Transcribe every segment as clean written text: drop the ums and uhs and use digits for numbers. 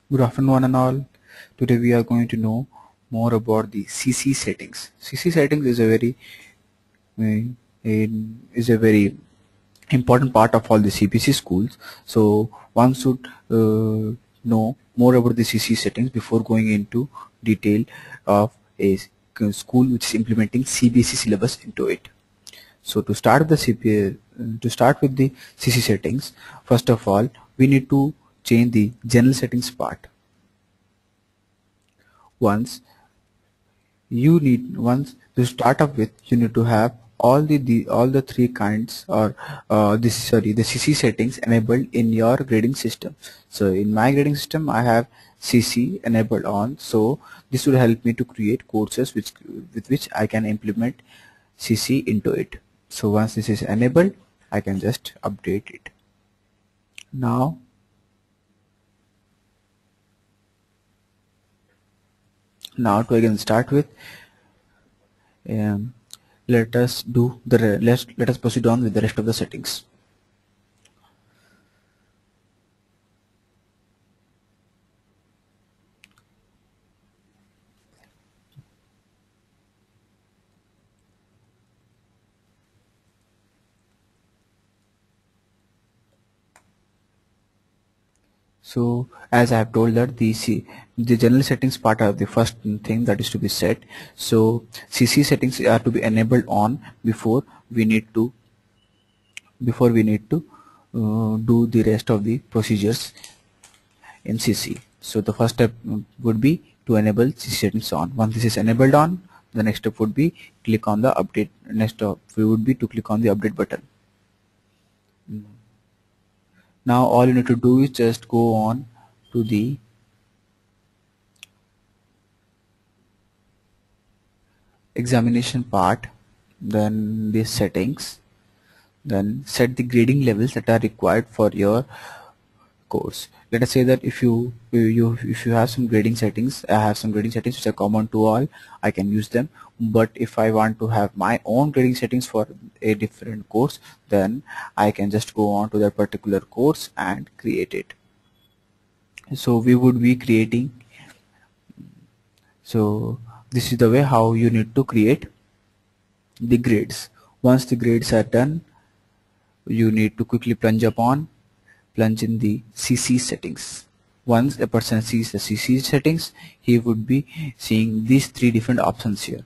Good afternoon, one and all. Today we are going to know more about the CC settings. CC settings is uh, a very important part of all the CPC schools. So one should know more about the CC settings before going into detail of school which is implementing CBSE syllabus into it. So to start to start with the CC settings, first of all, we need to change the general settings part. Once once to start up with, you need to have all the three kinds or the CC settings enabled in your grading system. So in my grading system I have CC enabled on, so this will help me to create courses with which I can implement CC into it. So once this is enabled, I can just update it. Now to again start with, um, let us proceed on with the rest of the settings. So as I have told that the general settings part are the first thing that is to be set. So CC settings are to be enabled on before we need to do the rest of the procedures in CC. So the first step would be to enable CC settings on. Once this is enabled on, the next step would be click on the update. Next step would be to click on the update button. Now all you need to do is just go on to the examination part, then the settings, then set the grading levels that are required for your course. Let us say that if you have some grading settings, I have some grading settings which are common to all, I can use them. But if I want to have my own grading settings for a different course, then I can just go on to that particular course and create it. So we would be creating, so this is the way how you need to create the grades. Once the grades are done, you need to quickly plunge in the CC settings. Once a person sees the CC settings, he would be seeing these three different options here: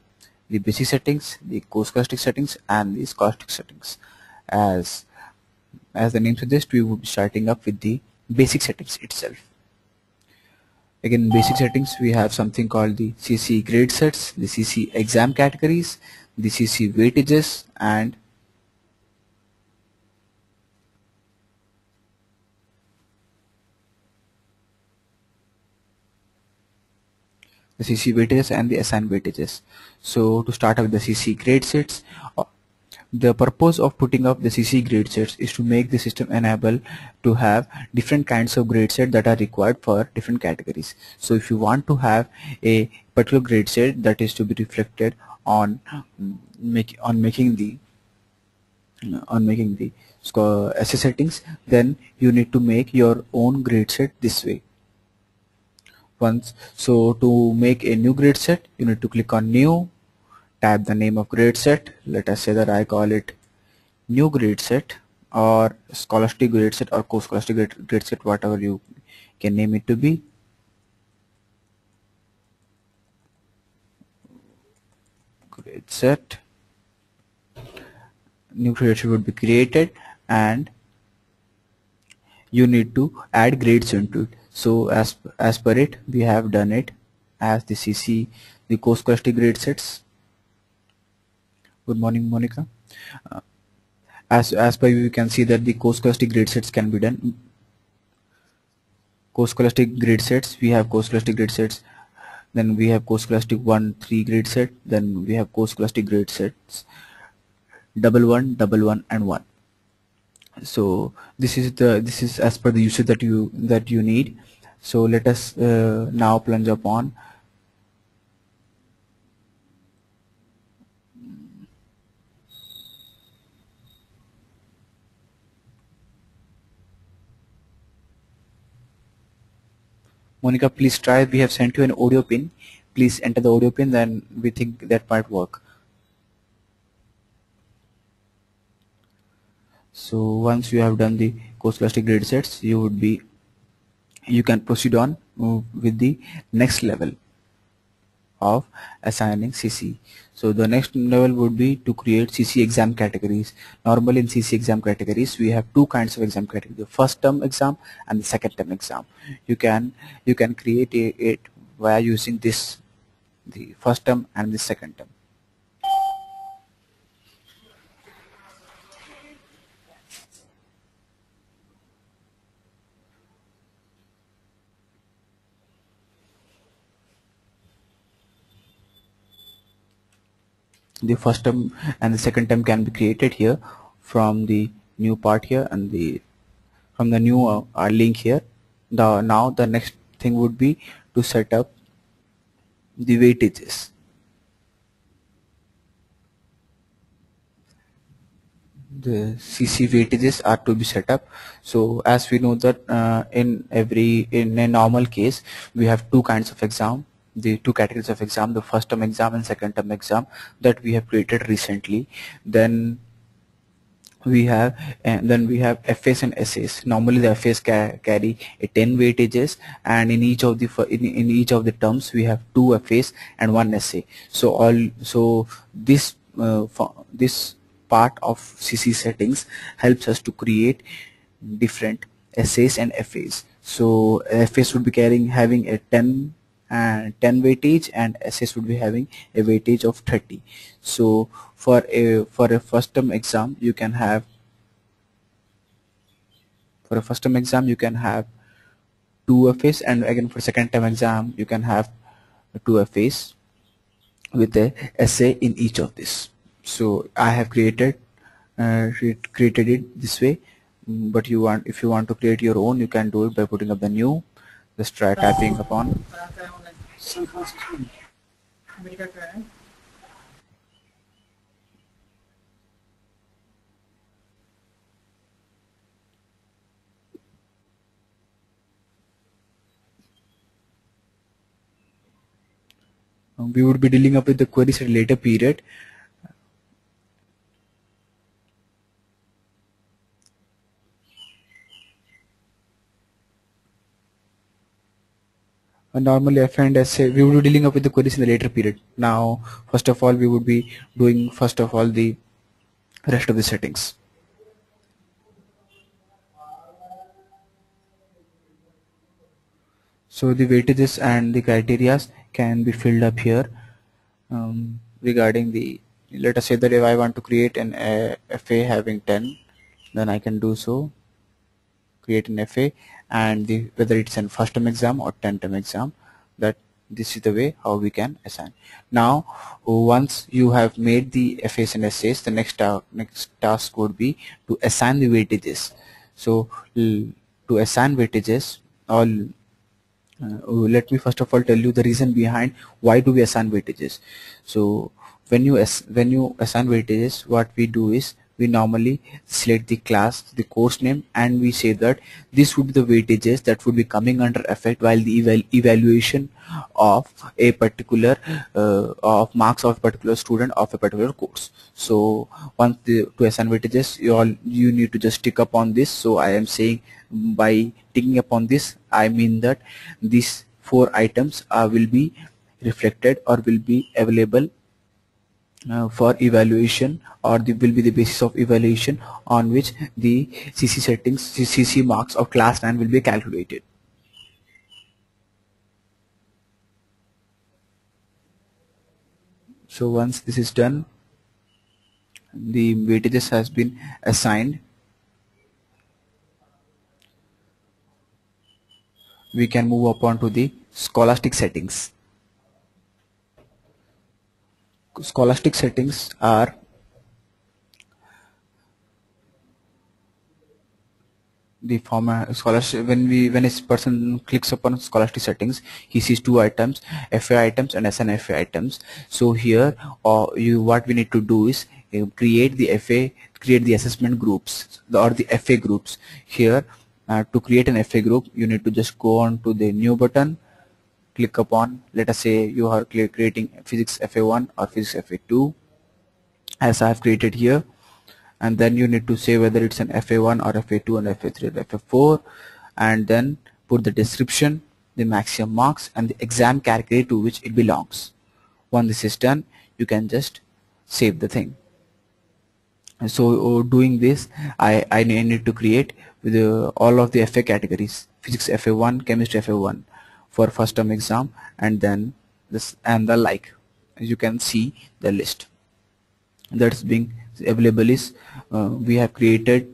the basic settings, the course scholastic settings, and the scholastic settings. As as the name suggests, we would be starting up with the basic settings itself. Again, basic settings, we have something called the CC grade sets, the CC exam categories, the CC weightages, and the CC weightages and the assigned weightages. So to start with the CC grade sets, the purpose of putting up the CC grade sets is to make the system enable to have different kinds of grade set that are required for different categories. So if you want to have a particular grade set that is to be reflected on making the essay settings, then you need to make your own grade set this way. So to make a new grade set, you need to click on new, type the name of grade set. Let us say that I call it new grade set, or scholastic grade set, or co-scholastic grade set, whatever you can name it to be. Grade set, new grade set would be created, and you need to add grades into it. So as per it, we have done it as the CC, the co-scholastic grade sets. Good morning, Monica. As per you can see that the co-scholastic grade sets can be done. Co-scholastic grade sets, we have co-scholastic grade sets, then we have co-scholastic 1-3 grade set, then we have co-scholastic grade sets double one and 1. So this is as per the usage that you need. So let us now plunge upon Monica, please try. We have sent you an audio pin. Please enter the audio pin, then we think that might work. So once you have done the Course Scholastic grade sets, you can proceed on with the next level of assigning CC. So the next level would be to create CC exam categories. Normally in CC exam categories we have two kinds of exam categories: the first term exam and the second term exam. You can create it via using the first term and the second term. The first term and the second term can be created here from the new part here and from the new link here. Now the next thing would be to set up the weightages. The CC weightages are to be set up. So as we know that in a normal case we have two kinds of exam, the two categories of exam, the first term exam and second term exam, that we have created recently. Then we have FAs and essays. Normally the FAs carry a 10 weightages, and in each of the terms we have two FAs and one essay. So this part of CC settings helps us to create different essays and FAs. So FAs would be having a 10 weightage, and essays would be having a weightage of 30. So for a first term exam you can have two FAs, and again for second term exam you can have two FAs with a essay in each of this. So I have created it this way, but if you want to create your own, you can do it by putting up the new. Just try typing upon. We would be dealing up with the queries at a later period. Normally FA and essay we would be dealing up with the queries in the later period. Now first of all we would be doing the rest of the settings. So the weightages and the criterias can be filled up here. Regarding let us say that if I want to create an FA having 10, then I can do so, create an FA, and whether it's an first term exam or 10th term exam, that this is the way how we can assign. Now once you have made the FAs and essays, the next task would be to assign the weightages. So to assign weightages, let me first of all tell you the reason behind why do we assign weightages. So when you assign weightages, what we do is we normally select the class, the course name, and we say that this would be the weightages that would be coming under effect while the evaluation of a particular of marks of a particular student of a particular course. So once to assign weightages, you need to just tick up on this. So I am saying by ticking upon this, I mean that these 4 items will be reflected or will be available for evaluation, or will be the basis of evaluation on which the CC marks of class 9 will be calculated. So once this is done, the weightages has been assigned, we can move upon to the scholastic settings. Scholastic settings are the format scholarship. When a person clicks upon scholastic settings, he sees 2 items, FA items and SNFA items. So here what we need to do is create the assessment groups or the FA groups. Here To create an FA group, you need to just go on to the new button, click upon, let us say you are creating physics FA1 or physics FA2 as I have created here, and then you need to say whether it's an FA1 or FA2 and FA3 or FA4, and then put the description, the maximum marks, and the exam category to which it belongs. Once this is done, you can just save the thing. So doing this, I need to create with all of the FA categories: physics FA1, chemistry FA1 for first term exam, and then this and the like. As you can see the list that's being available is we have created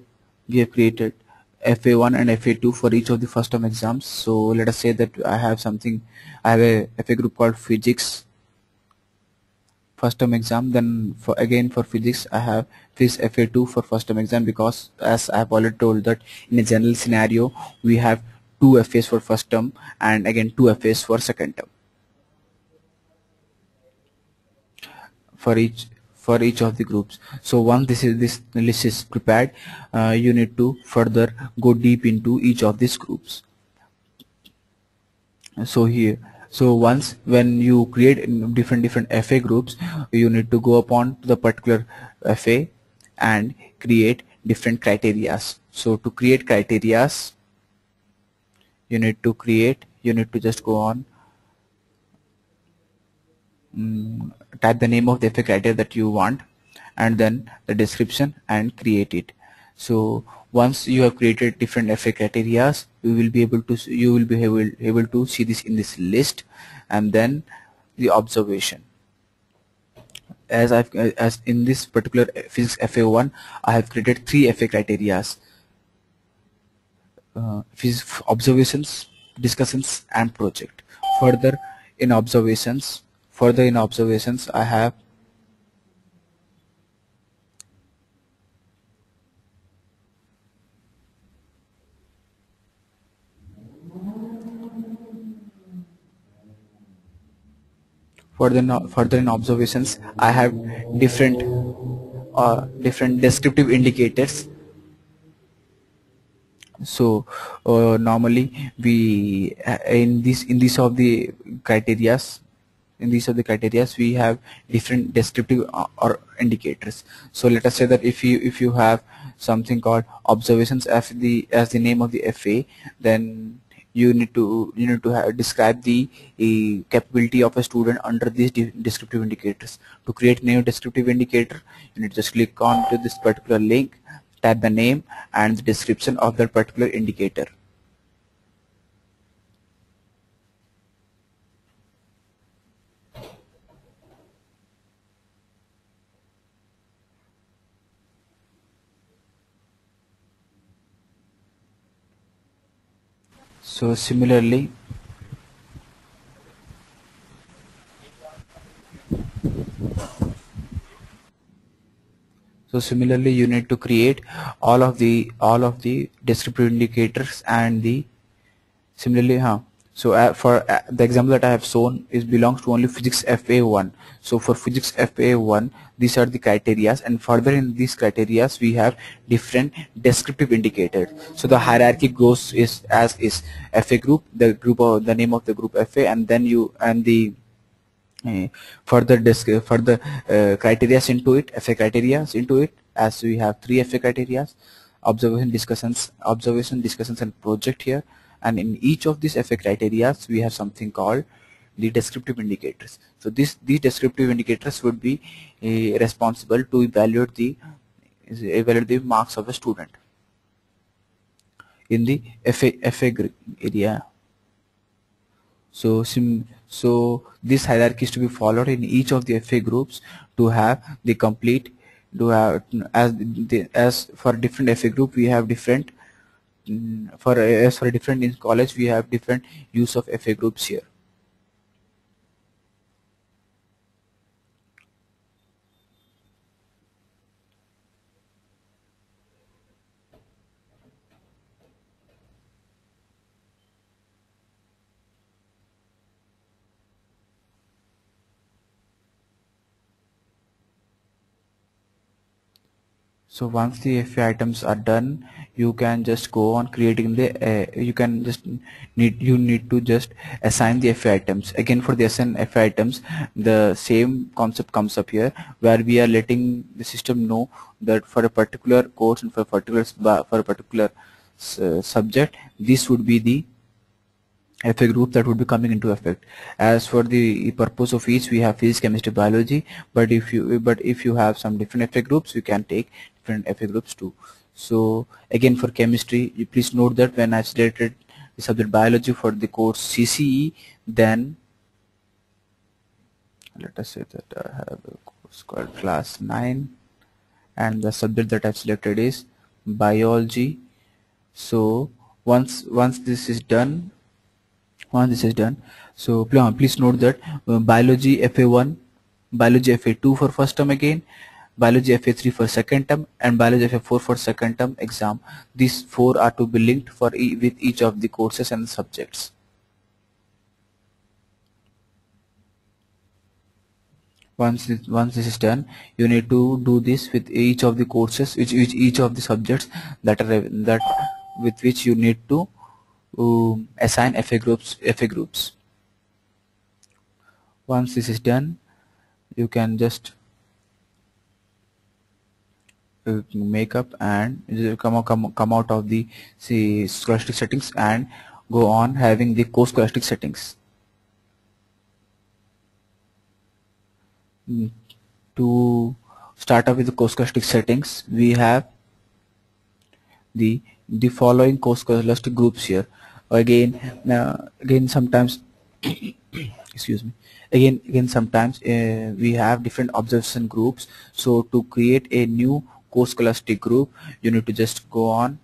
FA1 and FA2 for each of the first term exams. So let us say that I have a FA group called physics first term exam. Then for physics I have physics FA2 for first term exam, because as I have already told that in a general scenario we have two FAs for first term and again two FAs for second term for each of the groups. So once this list is prepared, you need to further go deep into each of these groups. So once when you create different FA groups, you need to go upon the particular FA and create different criterias. So to create criterias, you need to just go on, type the name of the FA criteria that you want and then the description and create it. So once you have created different FA criterias, you will be able to see this in this list. And then the observation, as in this particular physics FA1 I have created 3 FA criterias: physics observations, discussions and project. Further in observations, I have further in observations I have different descriptive indicators. So normally we in these of the criterias we have different descriptive or indicators. So let us say that if you have something called observations as the name of the FA, then you need to describe the capability of a student under these descriptive indicators. To create new descriptive indicator, you need to just click on to this particular link, type the name and the description of that particular indicator. So similarly, you need to create all of the descriptive indicators and the similarly so for the example that I have shown is belongs to only physics FA1. So for physics FA1, these are the criterias, and further in these criterias we have different descriptive indicators. So the hierarchy goes is as is FA group, the name of the group FA, and then you and the further criteria into it, FA criteria into it, as we have 3 FA criteria: observation, discussions and project here. And in each of these FA criteria we have something called the descriptive indicators. So these descriptive indicators would be responsible to evaluate the marks of a student in the FA area. So this hierarchy is to be followed in each of the FA groups to have the complete to have as for different FA group we have different for different in college we have different use of FA groups here. So once the FA items are done, you can just go on creating the you can just need to just assign the FA items. Again, for the assign FA items, the same concept comes up here, where we are letting the system know that for a particular course and for a particular subject, this would be the FA group that would be coming into effect. As for the purpose of each, we have physics, chemistry, biology, but if you have some different FA groups, you can take different FA groups too. So again, for chemistry, you please note that when I selected the subject biology for the course CCE, then let us say that I have a course called class 9 and the subject that I've selected is biology. So once this is done, so please note that biology FA1, biology FA2 for first term again, biology FA3 for second term, and biology FA4 for second term exam. These four are to be linked for with each of the courses and subjects. Once this is done, you need to do this with each of the courses, each of the subjects that are that with which you need to assign FA groups. Once this is done, you can just make up and come out of the scholastic settings and go on having the course scholastic settings. To start off with the course scholastic settings, we have the following course scholastic groups here. Again sometimes excuse me, again sometimes we have different observation groups. So to create a new course scholastic group, you need to just go on,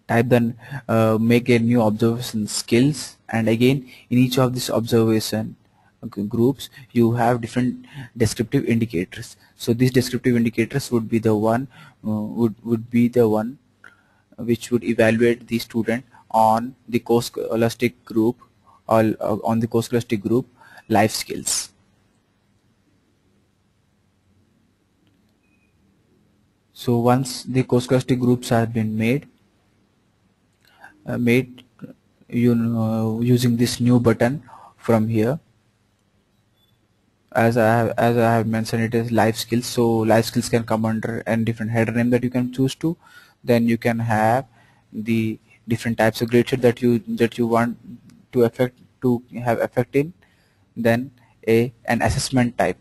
type then make a new observation skills, and again in each of these observation groups you have different descriptive indicators. So these descriptive indicators would be the one which would evaluate the student on the course scholastic group or on the course scholastic group life skills. So once the course scholastic groups have been made using this new button from here, as I have mentioned, it is life skills. So life skills can come under a different header name that you can choose to. Then you can have the different types of grade sheet that you want to have effect in. Then an assessment type.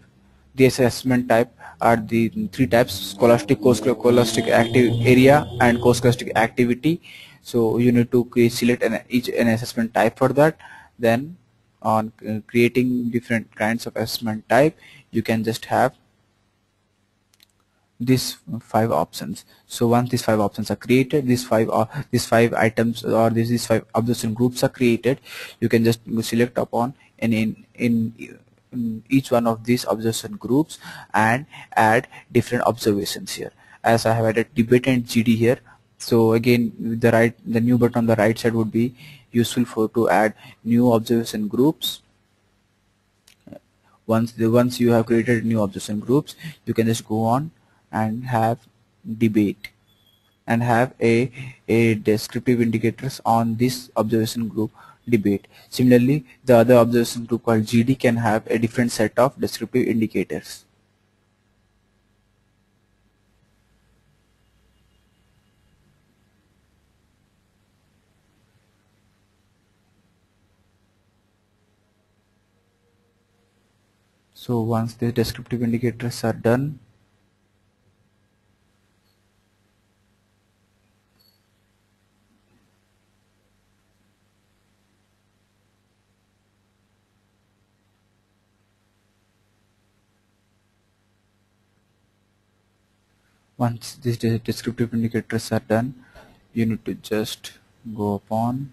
The assessment type are the three types: scholastic, course scholastic active area, and course scholastic activity. So you need to select an assessment type for that. Then on creating different kinds of assessment type, you can just have these 5 options. So once these 5 options are created, these 5 items or these 5 observation groups are created, you can just select upon in each one of these observation groups and add different observations here. As I have added debate and GD here, so again the new button on the right side would be useful for to add new observation groups. Once you have created new observation groups, you can just go on and have debate and have a descriptive indicators on this observation group debate. Similarly, the other observation group called GD can have a different set of descriptive indicators. So once the descriptive indicators are done, once these descriptive indicators are done, you need to just go upon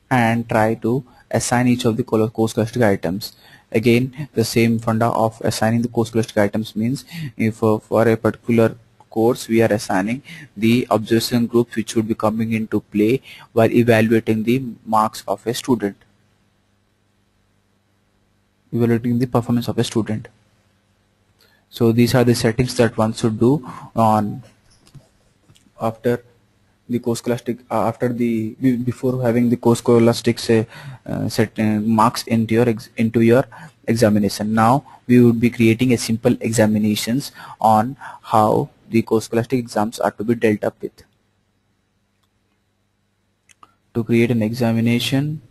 and try to assign each of the course scholastic items. Again, the same funda of assigning the course scholastic items means if for a particular course, we are assigning the observation groups which would be coming into play while evaluating the marks of a student, evaluating the performance of a student. So these are the settings that one should do on after the course scholastic after the before having the course scholastics set marks into your examination. Now we would be creating a simple examinations on how the course scholastic exams are to be dealt up with. To create an examination,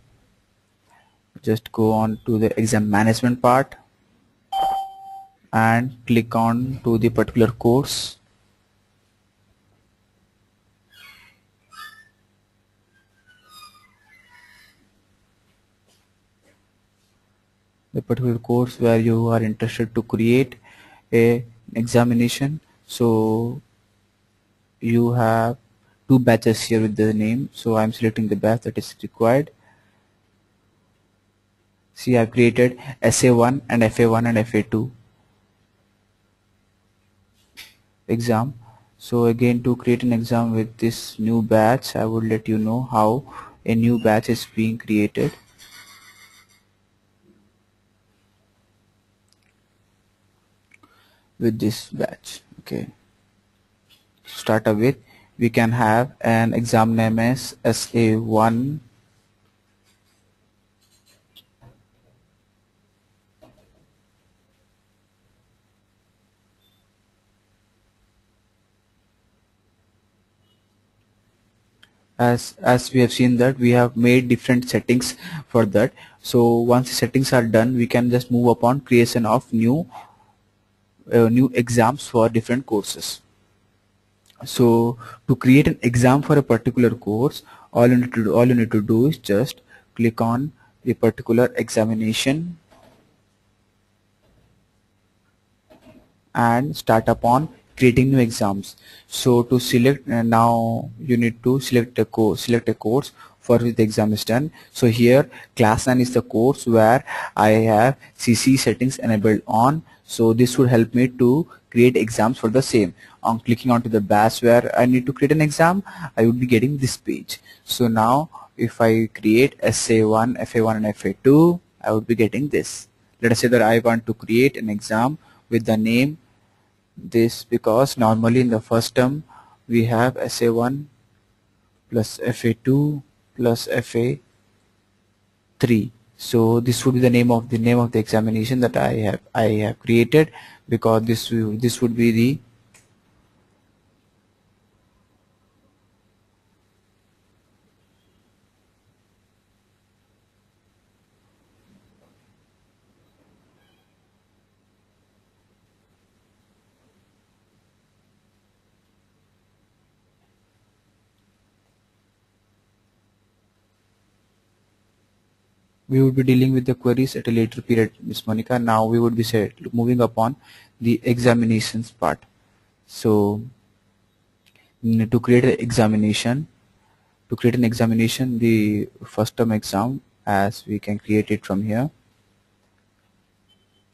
just go on to the exam management part and click on to the particular course. The particular course where you are interested to create a examination. So you have two batches here with the name, so I'm selecting the batch that is required. See, I've created SA1 and FA1 and FA2 exam. So again, to create an exam with this new batch, I would let you know how a new batch is being created. With this batch, okay, start up with, we can have an exam name as SA1 as we have seen that we have made different settings for that. So once the settings are done, we can just move upon creation of new exams for different courses. So to create an exam for a particular course, all you need to do is just click on the particular examination and start upon creating new exams. So to select now you need to select a course for which the exam is done. So here class 9 is the course where I have CC settings enabled on. So this would help me to create exams for the same. On clicking onto the batch where I need to create an exam, I would be getting this page. So now if I create SA1, FA1 and FA2, I would be getting this. Let us say that I want to create an exam with the name this, because normally in the first term we have SA1 plus FA2 plus FA3. So this would be the name of the examination that I have created, because this would be the we would be dealing with the queries at a later period, Miss Monica. Now we would be moving upon the examinations part. So to create an examination, the first term exam, as we can create it from here.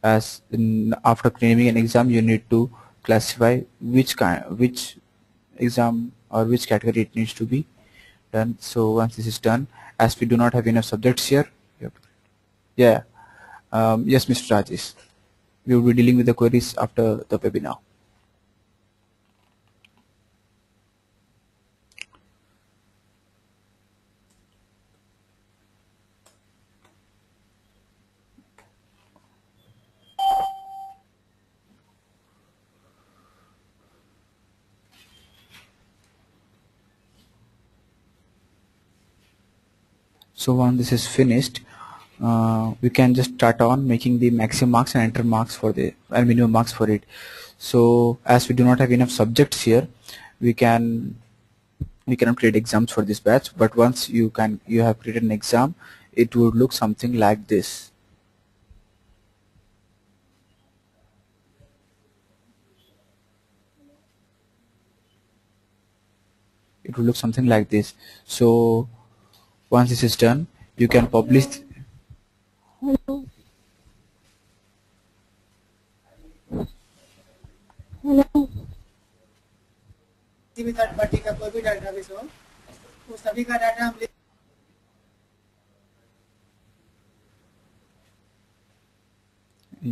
After naming an exam, you need to classify which exam or which category it needs to be done. So once this is done, as we do not have enough subjects here, yeah, yes, Mr. Rajesh, we will be dealing with the queries after the webinar. So once this is finished, we can just start on making the maximum marks and enter marks for the and minimum marks for it. So as we do not have enough subjects here, we cannot create exams for this batch. But once you have created an exam, it would look something like this. It will look something like this. So once this is done, you can publish. Hello. Hello. Database हो वो सभी का data हम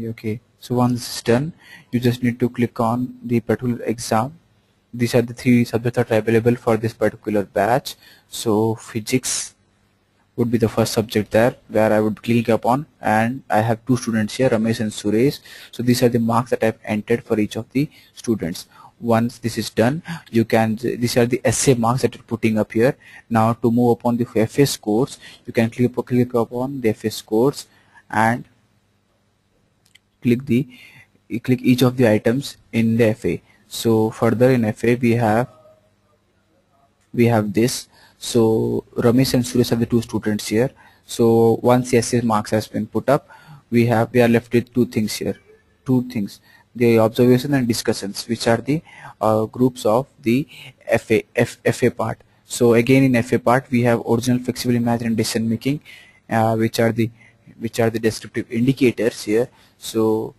Okay, so once it's done, you just need to click on the particular exam. These are the three subjects that are available for this particular batch. So physics would be the first subject there where I would click upon, and I have two students here, Ramesh and Suresh. So these are the marks that I've entered for each of the students. Once this is done, you can, these are the essay marks that you're putting up here. Now to move upon the FA scores, you can click upon the FA scores and click each of the items in the FA. So further in FA we have this. So Ramesh and Suresh are the two students here. So once the essay marks has been put up, we are left with two things here. Two things: the observation and discussions, which are the groups of the FA part. So again in FA part we have original, flexible, imagined, and decision making, which are the descriptive indicators here. So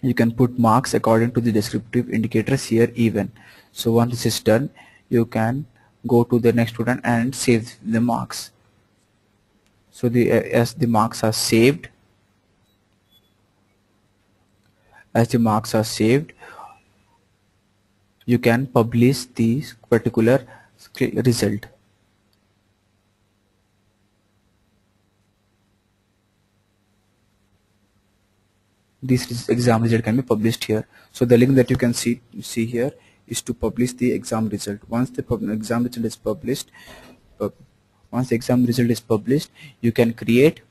you can put marks according to the descriptive indicators here even. So once this is done, you can go to the next student and save the marks. So as the marks are saved, you can publish the particular result. This exam result can be published here. So the link that you can see here is to publish the exam result. Once the exam result is published, you can create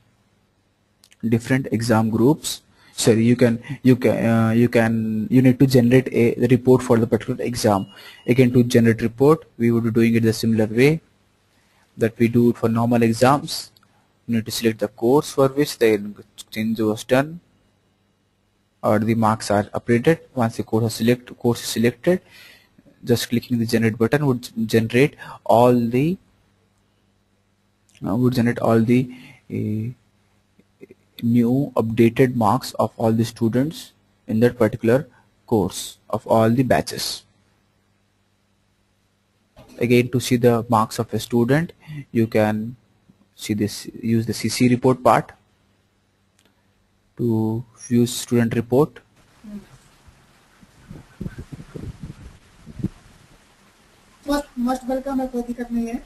different exam groups. Sorry, you need to generate a report for the particular exam. Again, to generate report, we would be doing it the similar way that we do it for normal exams. You need to select the course for which the change was done, or the marks are updated. Once the course is selected, just clicking the generate button would generate all the new updated marks of all the students in that particular course of all the batches. Again, to see the marks of a student, you can use the CC report part to view student report. most welcome है, कोई दिक्कत नहीं है.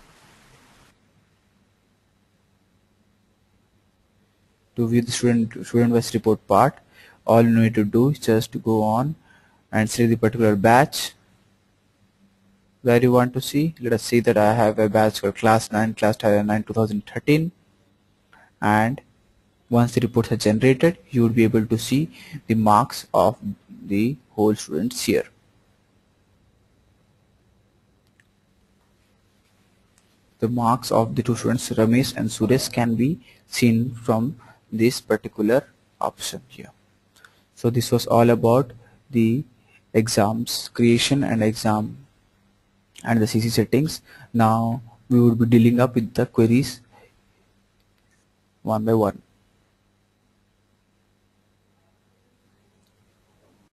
To view the student wise report part, all you need to do is just to go on and select the particular batch where you want to see. Let us say that I have a batch for class 9 2013, and once the reports are generated, you will be able to see the marks of the whole students here. The marks of the two students, Ramesh and Suresh, can be seen from this particular option here. So this was all about the exams creation and exam and the CC settings. Now we will be dealing up with the queries one by one.